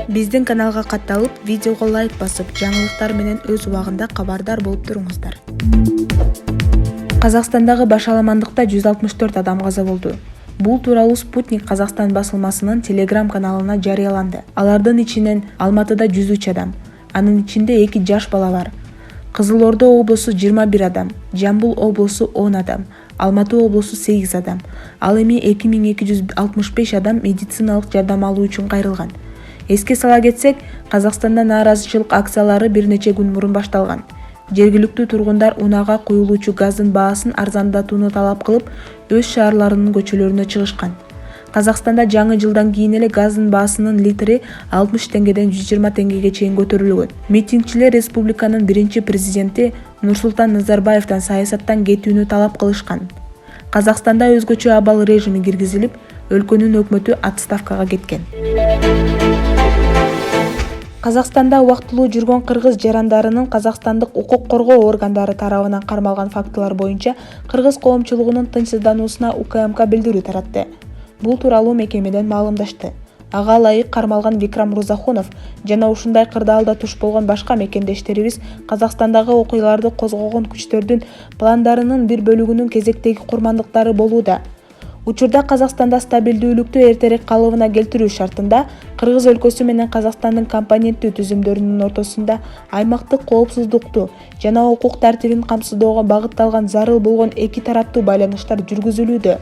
Биздин каналга катталып, видеого лайк басып, жаңылыктар менен өз убагында кабардар болуп туруңуздар. Казакстандагы баш аламандыкта 164 адам каза болду. Бул тууралуу Спутник Казакстан басылмасынын Telegram каналына жарыяланды. Алардын ичинен Алматыда 103 адам, анын ичинде 2 жаш бала бар. Кызыл Ордо облусу 21 адам, Жамбыл облусу 10 адам, Алматы облусу 8 адам. Ал эми 2265 адам медициналык жардам алуу үчүн кайрылган. Эске сала кетсек, Казакстанда нааразычылык акциялары бир нече күн мурун башталган. Жергиликтүү тургундар унаага куюлуучу газдын баасын арзандатууну талап кылып, өз шаарларынын көчөлөрүнө чыгышкан. Казакстанда жаңы жылдан кийин эле газдын баасынын литри 60 теңгеден 120 теңгеге чейин көтөрүлгөн. Митингчилер республиканын биринчи президенти Нурсултан Назарбаевден саясаттан кетүүнү талап кылышкан. Казакстанда өзгөчө абал режими киргизилип, өлкөнүн өкмөтү отставкага кеткен. Казакстанда убактылуу жүргөн кыргыз жарандарынын казакстандык укук коргоо органдары тарабынан кармалган фактылар боюнча кыргыз коомчулугунун тынчсыздануусуна УКМК билдирүү таратты. Бул тууралуу мекемеден маалымдашты. Ага ылайык кармалган Викрам Мырзахунов жана ушундай кырдаалда туш болгон башка мекендештерибиз Казакстандагы окуяларды козгогон күчтөрдүн пландарынын бир бөлүгүнүн кезектеги курмандыктары болууда. Учурда Казакстанда стабилдүүлүктү эртерээк калыбына келтирүү шартында Кыргыз өлкөсү менен Казакстандын компоненттүү түзүмдөрүнүн ортосунда аймактык коопсуздукту жана укук тартибин камсыздоого багытталган зарыл болгон эки тараптуу байланыштар жүргүзүлүүдө.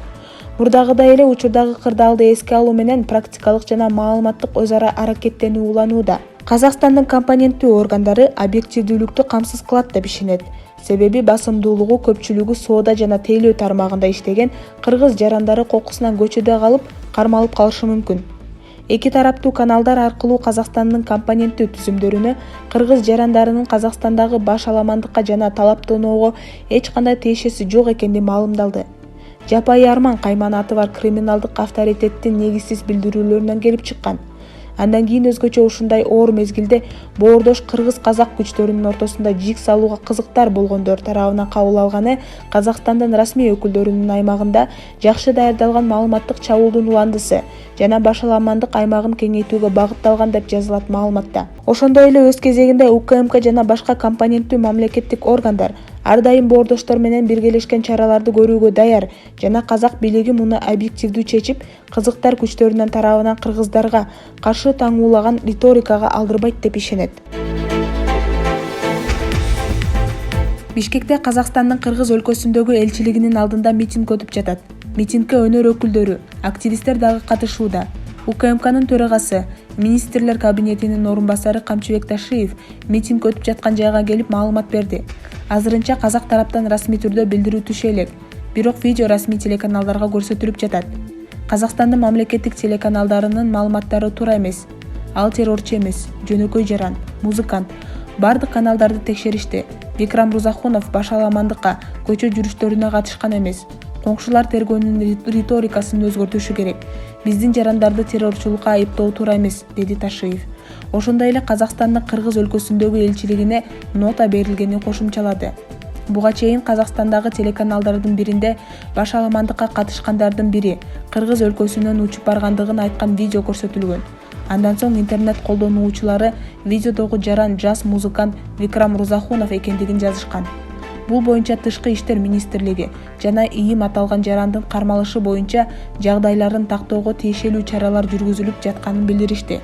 Мурдагыдай эле учурдагы кырдаалды эске алуу менен практикалык жана маалыматтык өз ара аракеттенүү уланууда. Казакстандын компоненттүү органдары объективдүүлүктү камсыз кылат деп ишенет. Себеби басымдуулугу көпчүлүгү соода жана тейлөө тармагында иштеген кыргыз жарандары кокусунан көчөдө калып, кармалып калышы мүмкүн. Эки тараптуу каналдар аркылуу Казакстандын компоненттүү түзүмдөрүнө кыргыз жарандарынын Казакстандагы баш аламандыкка жана талаптоноого эч кандай тиешеси жок экени маалымдалды. Жапайы Арман Кайманаты бар криминалдык авторитеттин негизсиз билдирүүлөрүнөн келип чыккан. Андан кийин өзгөчө ушундай оор мезгилде боордош кыргыз-казак күчтөрүнүн ортосунда жик салууга кызыктар болгондор тарабынан кабыл алганы Казакстандын расмий өкүлдөрүнүн аймагында жакшы даярдалган маалыматтык чабуулдун уландысы жана баш аламандык аймагын кеңейтүүгө багытталган деп жазылат маалыматта. Ошондой эле өз кезегинде УКМК жана башка компоненттүү мамлекеттик органдар ар дайым боордоштор менен биргелешкен чараларды көрүүгө даяр жана казак бийлиги муну объективдүү чечип, кызыктар күчтөрүнүн тарабынан кыргыздарга каршы таңуулаган риторикага алдырбайт деп ишенет. Бишкекте Казакстандын Кыргыз өлкөсүндөгү элчилигинин алдында митинг өтүп жатат. Митингге өнөр өкүлдөрү, активисттер дагы катышууда. УКМКнын төрагасы, министрлер кабинетинин орун басары Камчыбек Ташиев митинг өтүп жаткан жайга келип маалымат берди. Азырынча казак тараптан расмий түрдө билдирүү түшө элек, бирок видео расмий телеканалдарга көрсөтүлүп жатат. Казакстандын мамлекеттик телеканалдарынын маалыматтары туура эмес. Ал террорчу эмес, жөнөкөй жаран, музыкант. Бардык каналдарды текшеришти. Викрам Мырзахунов баш аламандыкка, көчө жүрүштөрүнө катышкан эмес. Коңшулар тергөөнүн риторикасын өзгөртүшү керек. Биздин жарандарды террорчулукка айыптоо туура эмес, деди Ташиев. Ошондой эле Казакстандын Кыргыз өлкөсүндөгү элчилигине нота берилгенин кошумчалады. Буга чейин Казакстандагы телеканалдардын биринде баш аламандыкка катышкандардын бири Кыргыз өлкөсүнөн учуп баргандыгын айткан видео көрсөтүлгөн. Андан соң интернет колдонуучулары видеодогу жаран жас музыкант Викрам Мырзахунов экендигин жазышкан. Бул боюнча Тышкы иштер министрлиги жана ИИМ аталган жарандын кармалышы боюнча жагдайларын тактоого тиешелүү чаралар жүргүзүлүп жатканын билдиришти.